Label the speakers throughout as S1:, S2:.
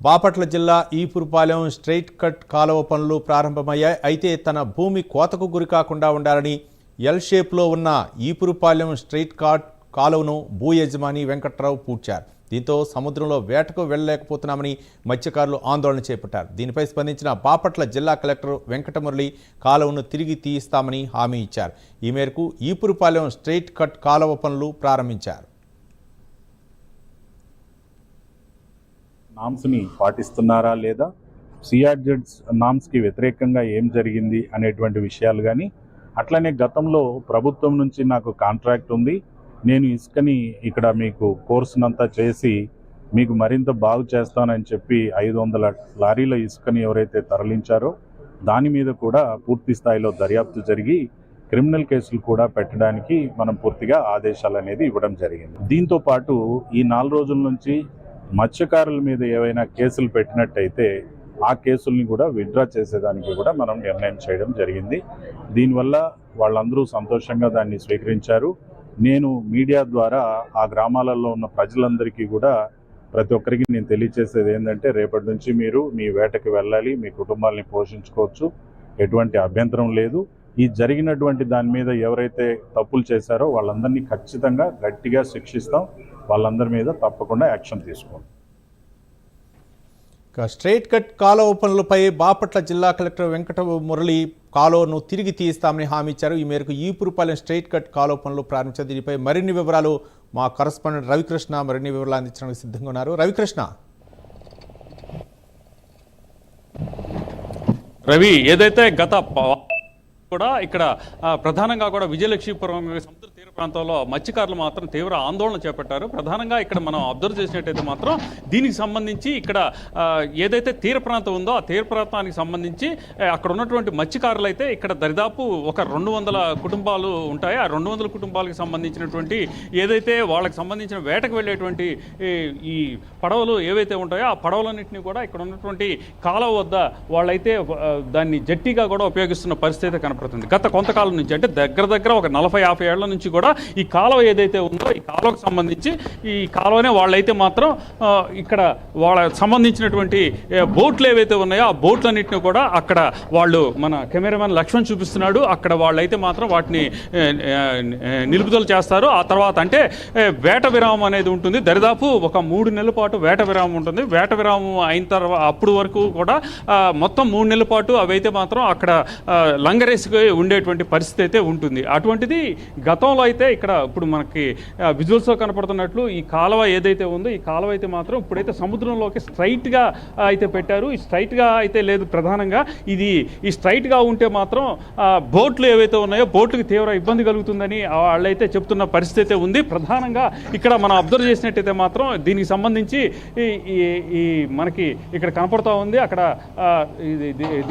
S1: బాపట్ల జిల్లా Epurupalem straight cut కాలువ పనులు ప్రారంభమయ్యాయి. అయితే తన భూమి కోతకు గురికాకుండా ఉండాలని ఎల్ షేప్లో ఉన్న ఈపురపాలెం స్ట్రెయిట్ కట్ కాలువను భూ యజమాని వెంకట్రావు పూడ్చారు. దీంతో సముద్రంలో వేటకు వెళ్లలేకపోతున్నామని మత్స్యకారులు ఆందోళన చేపట్టారు. దీనిపై స్పందించిన బాపట్ల జిల్లా కలెక్టర్ వెంకటమురళి కాలువను తిరిగి తీయిస్తామని హామీ ఇచ్చారు. ఈ మేరకు ఈపురపాలెం స్ట్రెయిట్ కట్ కాలువ పనులు ప్రారంభించారు.
S2: నామ్స్ని పాటిస్తున్నారా లేదా, సిఆర్జెడ్ నామ్స్కి వ్యతిరేకంగా ఏం జరిగింది అనేటువంటి విషయాలు కానీ, అట్లనే గతంలో ప్రభుత్వం నుంచి నాకు కాంట్రాక్ట్ ఉంది, నేను ఇసుకని ఇక్కడ మీకు కోర్సునంతా చేసి మీకు మరింత బాగు చేస్తానని చెప్పి 500 లారీల ఇసుకని ఎవరైతే తరలించారో దాని మీద కూడా పూర్తి స్థాయిలో దర్యాప్తు జరిగి క్రిమినల్ కేసులు కూడా పెట్టడానికి మనం పూర్తిగా ఆదేశాలు అనేది ఇవ్వడం జరిగింది. దీంతో పాటు ఈ 4 రోజుల నుంచి మత్స్యకారుల మీద ఏవైనా కేసులు పెట్టినట్టయితే ఆ కేసుల్ని కూడా విత్డ్రా చేసేదానికి కూడా మనం నిర్ణయం చేయడం జరిగింది. దీనివల్ల వాళ్ళందరూ సంతోషంగా దాన్ని స్వీకరించారు. నేను మీడియా ద్వారా ఆ గ్రామాలలో ఉన్న ప్రజలందరికీ కూడా ప్రతి ఒక్కరికి నేను తెలియజేసేది ఏంటంటే, రేపటి నుంచి మీరు మీ వేటకి వెళ్ళాలి, మీ కుటుంబాలని పోషించుకోవచ్చు, ఎటువంటి అభ్యంతరం లేదు. ఈ జరిగినటువంటి దాని మీద ఎవరైతే తప్పులు చేశారో వాళ్ళందరినీ ఖచ్చితంగా గట్టిగా శిక్షిస్తాం. వాళ్ళందరి మీద తప్పకుండా యాక్షన్ తీసుకోండి.
S1: స్ట్రెయిట్ కట్ కాలువ పనులపై బాపట్ల జిల్లా కలెక్టర్ వెంకటమురళి కాలువను తిరిగి తీయిస్తామని హామీ ఇచ్చారు. ఈ మేరకు ఈపురపాలెం స్ట్రెయిట్ కట్ కాలువ పనులు ప్రారంభించారు. దీనిపై మరిన్ని వివరాలు మా కరస్పాండెంట్ రవికృష్ణ మరిన్ని వివరాలు అందించడానికి సిద్ధంగా ఉన్నారు. రవికృష్ణ.
S3: రవి, ఏదైతే గత కూడా ఇక్కడ ప్రధానంగా కూడా విజయలక్ష్మీపురం సముద్ర తీర ప్రాంతంలో మత్స్యకారులు మాత్రం తీవ్ర ఆందోళన చేపట్టారు. ప్రధానంగా ఇక్కడ మనం అబ్జర్వ్ చేసినట్టయితే మాత్రం దీనికి సంబంధించి ఇక్కడ ఏదైతే తీర ప్రాంతం ఉందో ఆ తీర ప్రాంతానికి సంబంధించి అక్కడ ఉన్నటువంటి మత్స్యకారులు అయితే ఇక్కడ దరిదాపు ఒక 200 కుటుంబాలు ఉంటాయి. ఆ 200 కుటుంబాలకు సంబంధించినటువంటి ఏదైతే వాళ్ళకి సంబంధించిన వేటకు వెళ్ళేటువంటి ఈ పడవలు ఏవైతే ఉంటాయో ఆ పడవలన్నింటినీ కూడా ఇక్కడ ఉన్నటువంటి కాలువ వద్ద వాళ్ళైతే దాన్ని జట్టిగా కూడా ఉపయోగిస్తున్న పరిస్థితి కనపడుతుంది. గత కొంతకాలం నుంచి, అంటే దగ్గర ఒక 40-50 ఏళ్ల నుంచి కూడా ఈ కాలువ ఏదైతే ఉందో ఈ కాలువకు సంబంధించి ఈ కాలువనే వాళ్ళైతే మాత్రం ఇక్కడ వాళ్ళ సంబంధించినటువంటి బోట్లు ఏవైతే ఉన్నాయో ఆ బోట్లన్నింటినీ కూడా అక్కడ వాళ్ళు, మన కెమెరామెన్ లక్ష్మణ్ చూపిస్తున్నాడు, అక్కడ వాళ్ళైతే మాత్రం వాటిని నిలుపుదల చేస్తారు. ఆ తర్వాత అంటే వేట విరామం అనేది ఉంటుంది. దరిదాపు ఒక 3 నెలల పాటు వేట విరామం ఉంటుంది. వేట విరామం అయిన తర్వాత అప్పుడు వరకు కూడా మొత్తం 3 నెలల పాటు అవైతే మాత్రం అక్కడ లంగరేసి ఉండేటువంటి పరిస్థితి అయితే ఉంటుంది. అటువంటిది గతంలో అయితే ఇక్కడ ఇప్పుడు మనకి విజువల్స్లో కనపడుతున్నట్లు ఈ కాలువ ఏదైతే ఉందో ఈ కాలువ అయితే మాత్రం ఇప్పుడైతే సముద్రంలోకి స్ట్రైట్గా అయితే పెట్టారు. ఈ స్ట్రైట్గా అయితే లేదు. ప్రధానంగా ఈ స్ట్రైట్గా ఉంటే మాత్రం బోట్లు ఏవైతే ఉన్నాయో బోట్లకు తీవ్ర ఇబ్బంది కలుగుతుందని వాళ్ళైతే చెప్తున్న పరిస్థితి అయితే ఉంది. ప్రధానంగా ఇక్కడ మనం అబ్జర్వ్ చేసినట్టయితే మాత్రం దీనికి సంబంధించి ఈ మనకి ఇక్కడ కనపడుతూ ఉంది. అక్కడ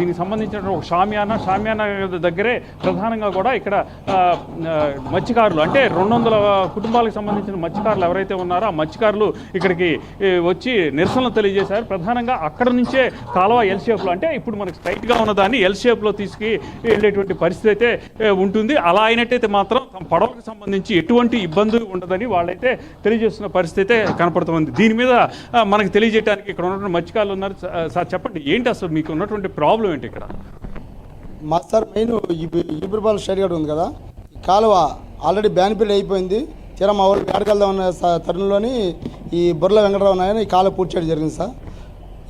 S3: దీనికి సంబంధించిన ఒక షామియానా దగ్గరే ప్రధానంగా కూడా ఇక్కడ మత్స్యకారులు, అంటే 200 కుటుంబాలకు సంబంధించిన మత్స్యకారులు ఎవరైతే ఉన్నారో ఆ మత్స్యకారులు ఇక్కడికి వచ్చి నిరసనలు తెలియజేశారు. ప్రధానంగా అక్కడ నుంచే కాలువ ఎల్ షేప్లో, అంటే ఇప్పుడు మనకి స్ట్రైట్గా ఉన్నదాన్ని ఎల్ షేప్లో తీసుకు వెళ్ళేటువంటి పరిస్థితి అయితే ఉంటుంది. అలా అయినట్టయితే మాత్రం తమ పడవలకు సంబంధించి ఎటువంటి ఇబ్బందులు ఉండదని వాళ్ళైతే తెలియజేస్తున్న పరిస్థితి అయితే కనపడుతుంది. దీని మీద మనకు తెలియజేయడానికి ఇక్కడ ఉన్నటువంటి మత్స్యకారులు ఉన్నారు. సార్ చెప్పండి, ఏంటి అసలు మీకు ఉన్నటువంటి ప్రాబ్లం ఏంటి ఇక్కడ?
S4: మా sir main Epurupalem straight cut ఉంది కదా, కాలువ ఆల్రెడీ బ్యాన్ఫిల్ అయిపోయింది. తీరా మా వాళ్ళు వేటకెళ్దాం ఉన్న తరుణంలోని ఈ బుర్ర వెంకటరావు ఉన్నాయని ఈ కాలువ పూర్తి చేయడం జరిగింది సార్.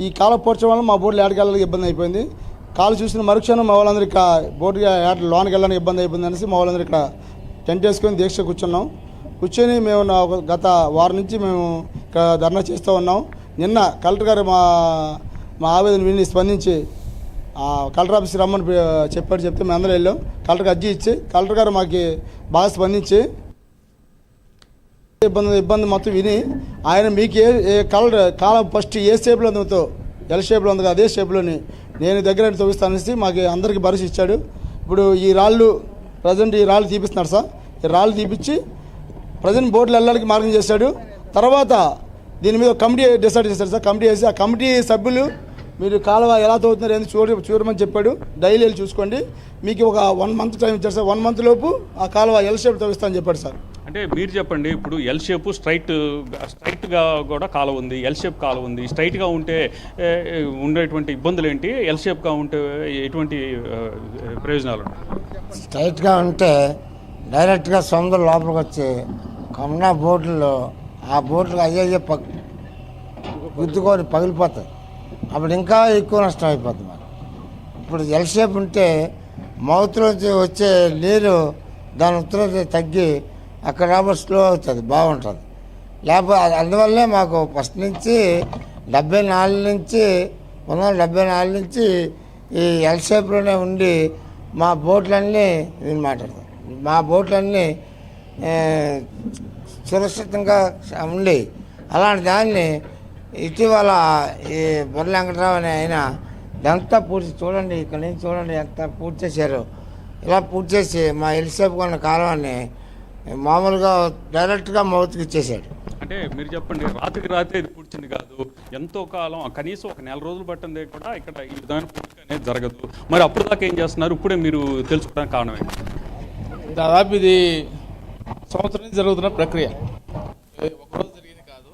S4: ఈ కాలువ పూడ్చడం వల్ల మా బోట్లు ఏటకెళ్ళడానికి ఇబ్బంది అయిపోయింది. కాలు చూసిన మరుక్షణం మా వాళ్ళందరూ ఇక్కడ బోటుగా లోనికి వెళ్ళడానికి ఇబ్బంది అయిపోయింది అనేసి మా వాళ్ళందరూ ఇక్కడ టెంట్ వేసుకొని దీక్ష కూర్చొని మేము గత వారం నుంచి మేము ఇక్కడ ధర్నా చేస్తూ ఉన్నాం. నిన్న కలెక్టర్ గారు మా ఆవేదన విని స్పందించి కలెక్టర్ ఆఫీస్కి రమ్మని చెప్తే మేము అందరూ వెళ్ళాం. కలెక్టర్కి అర్జీ ఇచ్చి కలెక్టర్ గారు మాకు బాగా స్పందించి ఇబ్బంది మొత్తం విని ఆయన మీకు కాలం ఫస్ట్ ఏ షేప్లో ఉందో ఎల్ షేప్లో ఉంది, అదే షేప్లోని నేను దగ్గర తవ్విస్తానని మాకు అందరికీ భరోసా ఇచ్చాడు. ఇప్పుడు ఈ రాళ్ళు ప్రజెంట్ ఈ రాళ్ళు తీపిస్తున్నారు సార్. ఈ రాళ్ళు తీపిచ్చి ప్రజెంట్ బోట్లు వెళ్ళడానికి మార్గం చేశాడు. తర్వాత దీని మీద కమిటీ డిసైడ్ చేశాడు సార్. కమిటీ వేసి ఆ కమిటీ సభ్యులు మీరు కాలువ ఎలా తవ్వుతున్నారు ఏంది చూడమని చెప్పాడు. డైలీ వెళ్ళి చూసుకోండి, మీకు ఒక 1 మంత్ టైం ఇచ్చారు సార్. 1 మంత్ లోపు ఆ కాలువ ఎల్ షేప్ తవ్విస్తామని చెప్పాడు సార్.
S3: అంటే మీరు చెప్పండి, ఇప్పుడు ఎల్ షేప్ స్ట్రైట్గా కూడా కాలువ ఉంది, ఎల్ షేప్ కాలువ ఉంది. స్ట్రైట్గా ఉంటే ఉండేటువంటి ఇబ్బందులు ఏంటి, ఎల్ షేప్గా ఉంటే ఎటువంటి ప్రయోజనాలు ఉన్నాయి?
S5: స్ట్రైట్గా ఉంటే డైరెక్ట్గా సముద్రం లోపలికి వచ్చి కమనా బోట్లలో ఆ బోట్లు అయ్యే గుద్దుకొని పగిలిపోతాయి. అప్పుడు ఇంకా ఎక్కువ నష్టం అయిపోతుంది మరి. ఇప్పుడు ఎల్ షేప్ ఉంటే మౌత్లోంచి వచ్చే నీరు దాని ఉత్తరం తగ్గి అక్కడ రాబట్టి స్లో అవుతుంది, బాగుంటుంది. లేకపోతే అందువల్లే మాకు ఫస్ట్ నుంచి 1974 నుంచి ఈ ఎల్ షేప్లోనే ఉండి మా బోట్లన్నీ నేను మాట్లాడతాను, మా బోట్లన్నీ సురక్షితంగా ఉండి, అలాంటి దాన్ని ఇటీవల ఈ బొర్ల వెంకటరావు అనే ఆయన ఇదంతా పూర్తి చూడండి, ఇక్కడ నుంచి చూడండి ఎంత పూర్తి చేశారు. ఇలా పూర్తి చేసి మా ఎల్ షేప్ కొన్న కాలువని మామూలుగా డైరెక్ట్గా మౌత్కి ఇచ్చేసాడు.
S3: అంటే మీరు చెప్పండి, రాత్రికి రాత్రి ఇది పూడ్చింది కాదు, ఎంతో కాలం కనీసం ఒక 4 రోజులు పట్టిందే కూడా ఇక్కడ ఈ విధమైన పూర్తి అనేది జరగదు. మరి అప్పుడు దాకా ఏం చేస్తున్నారు, ఇప్పుడే మీరు తెలుసుకోవడానికి కారణం ఏంటి?
S6: దాదాపు ఇది సంవత్సరం నుంచి జరుగుతున్న ప్రక్రియ, ఒకరోజు జరిగింది కాదు,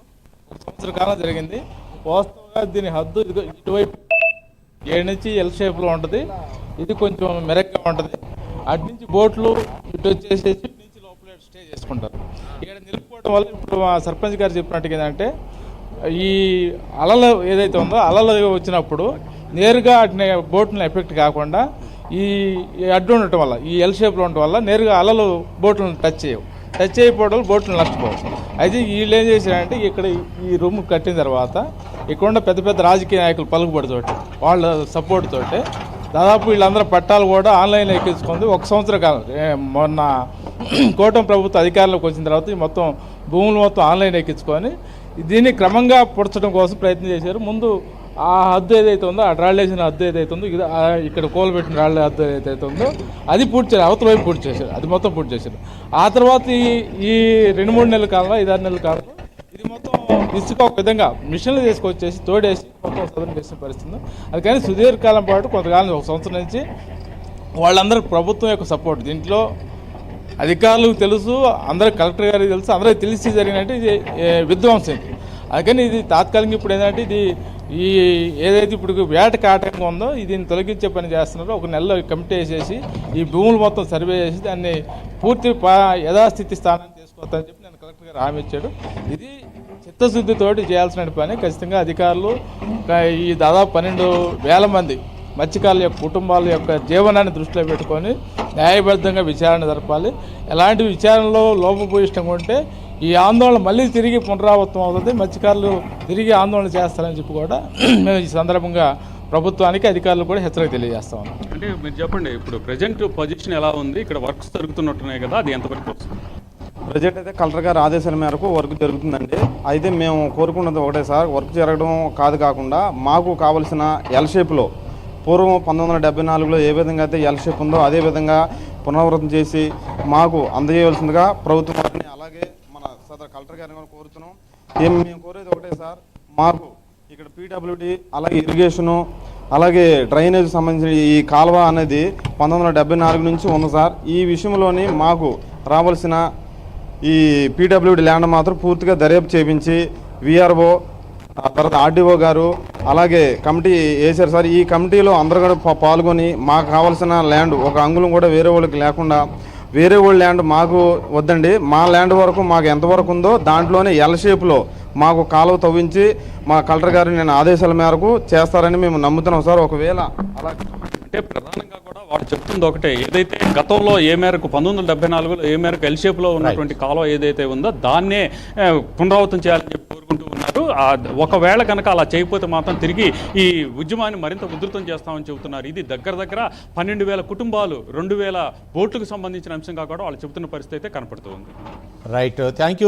S6: 1 సంవత్సర కాలం జరిగింది. వాస్తవంగా దీని హద్దు ఇటువైపు 7 నుంచి ఎల్ షేప్లో ఉంటుంది, ఇది కొంచెం మెరగ్గా ఉంటుంది. అటు నుంచి బోట్లు ఇటు వచ్చేసేసి ఇటు నుంచి లోపల స్టే చేసుకుంటారు. ఇక్కడ నిలుపుకోవడం వల్ల ఇప్పుడు మా సర్పంచ్ గారు చెప్పినట్టుగా ఏంటంటే, ఈ అలలు ఏదైతే ఉందో అలలు వచ్చినప్పుడు నేరుగా అటు బోట్ని ఎఫెక్ట్ కాకుండా ఈ అడ్డు ఉండటం వల్ల, ఈ ఎల్ షేప్లో ఉండటం వల్ల నేరుగా అలలు బోట్లను టచ్ చేయకపోవడం బోట్లు నష్టపోవచ్చు. అయితే వీళ్ళు ఏం చేశారంటే, ఇక్కడ ఈ రూమ్ కట్టిన తర్వాత ఇక్కడ ఉన్న పెద్ద పెద్ద రాజకీయ నాయకులు పలుకుబడితోటి వాళ్ళ సపోర్ట్ తోటి దాదాపు వీళ్ళందరూ పట్టాలు కూడా ఆన్లైన్లో ఎక్కించుకుంది. 1 సంవత్సరం కాలం మొన్న కూటమి ప్రభుత్వ అధికారంలోకి వచ్చిన తర్వాత ఈ మొత్తం భూములు మొత్తం ఆన్లైన్ ఎక్కించుకొని దీన్ని క్రమంగా పొడచడం కోసం ప్రయత్నం చేశారు. ముందు ఆ హద్దు ఏదైతే ఉందో, ఆ రాళ్ళు వేసిన హద్దు ఏదైతే ఉందో, ఇది ఇక్కడ కోలు రాళ్ళ హద్దు ఏదైతే ఉందో అది పూర్తి చేశారు, అవతల వైపు పూర్తి చేశారు, అది మొత్తం పూర్తి చేశారు. ఆ తర్వాత ఈ 2-3 నెలల కాలంలో, 5-6 నెలల కాలంలో ఇది మొత్తం ఇసుక ఒక విధంగా మిషన్లు తీసుకొచ్చేసి తోడేసి మొత్తం సదనం చేసిన పరిస్థితి. అది కానీ సుదీర్ఘకాలం పాటు కొంతకాలం 1 సంవత్సరం నుంచి వాళ్ళందరూ ప్రభుత్వం యొక్క సపోర్ట్, దీంట్లో అధికారులకు తెలుసు, అందరికి కలెక్టర్ గారికి తెలుసు, అందరికి తెలిసి జరిగినట్టు ఇది విధ్వంసం. అందుకని ఇది తాత్కాలికంగా ఇప్పుడు ఏంటంటే ఇది ఈ ఏదైతే ఇప్పుడు వేటకి ఆటంకం ఉందో దీన్ని తొలగించే పని చేస్తున్నారో, 1 నెలలో కమిటీ వేసేసి ఈ భూములు మొత్తం సర్వే చేసి దాన్ని పూర్తి యథాస్థితి స్థానాన్ని తీసుకొస్తానని చెప్పి నేను కలెక్టర్ గారు హామీ ఇచ్చాడు. ఇది చిత్తశుద్ధితోటి చేయాల్సిన పని. ఖచ్చితంగా అధికారులు ఈ దాదాపు 12,000 మంది మత్స్యకారుల యొక్క కుటుంబాల యొక్క జీవనాన్ని దృష్టిలో పెట్టుకొని న్యాయబద్ధంగా విచారణ జరపాలి. ఎలాంటి విచారణలో లోపభూయిష్టంగా ఉంటే ఈ ఆందోళన మళ్ళీ తిరిగి పునరావృతం అవుతుంది, మత్స్యకారులు తిరిగి ఆందోళన చేస్తారని చెప్పి కూడా మేము ఈ సందర్భంగా ప్రభుత్వానికి అధికారులు కూడా హెచ్చరిక తెలియజేస్తాం.
S3: అంటే మీరు చెప్పండి, ఇప్పుడు ప్రజెంట్ పొజిషన్ ఎలా ఉంది, ఇక్కడ వర్క్స్ జరుగుతున్నట్టున్నాయి కదా, అది ఎంతవరకు వస్తుంది?
S7: ప్రజెంట్ అయితే కలెక్టర్ గారి ఆదేశాల మేరకు వర్క్ జరుగుతుందండి. అయితే మేము కోరుకున్నది ఒకటే సార్, వర్క్ జరగడం కాకుండా మాకు కావలసిన ఎల్ షేప్లో పూర్వం 1974లో ఏ విధంగా అయితే ఎల్ షేప్ ఉందో అదే విధంగా పునరావృతం చేసి మాకు అందజేయవలసిందిగా ప్రభుత్వం వారిని, అలాగే మన సదరు కలెక్టర్ గారిని కూడా కోరుతున్నాం. మేము కోరేది ఒకటే సార్, మాకు ఇక్కడ పీడబ్ల్యూడి అలాగే ఇరిగేషను అలాగే డ్రైనేజ్ సంబంధించిన ఈ కాలువ అనేది 1974 నుంచి ఉంది సార్. ఈ విషయంలోని మాకు రావాల్సిన ఈ పీడబ్ల్యూడి ల్యాండ్ మాత్రం పూర్తిగా దర్యాప్తు చేయించి విఆర్ఓ తర్వాత ఆర్డీఓ గారు అలాగే కమిటీ వేశారు సార్. ఈ కమిటీలో అందరూ కూడా పాల్గొని మాకు కావాల్సిన ల్యాండ్ ఒక అంగుళం కూడా వేరే వాళ్ళకి లేకుండా, వేరే వాళ్ళ ల్యాండ్ మాకు వద్దండి, మా ల్యాండ్ వరకు మాకు ఎంతవరకు ఉందో దాంట్లోనే ఎల్ షేప్లో మాకు కాలువ తవ్వించి మా కలెక్టర్ గారు నేను ఆదేశాల మేరకు చేస్తారని మేము నమ్ముతున్నాం సార్. ఒకవేళ అలా
S3: అంటే ప్రధానంగా కూడా వాడు చెప్తుంది ఒకటే, ఏదైతే గతంలో ఏ మేరకు 1974లో ఏ మేరకు ఎల్ షేప్లో ఉన్నటువంటి కాలువ ఏదైతే ఉందో దాన్నే పునరావృతం చేయాలని చెప్పి కోరుకుంటూ ఉన్నారు. ఒకవేళ కనుక అలా చేయకపోతే మాత్రం తిరిగి ఈ ఉద్యమాన్ని మరింత ఉధృతం చేస్తామని చెబుతున్నారు. ఇది దగ్గర 12,000 కుటుంబాలు, 2,000 బోట్లకు సంబంధించిన అంశంగా కూడా వాళ్ళు చెబుతున్న పరిస్థితి అయితే కనపడుతుంది.
S1: Right, thank you.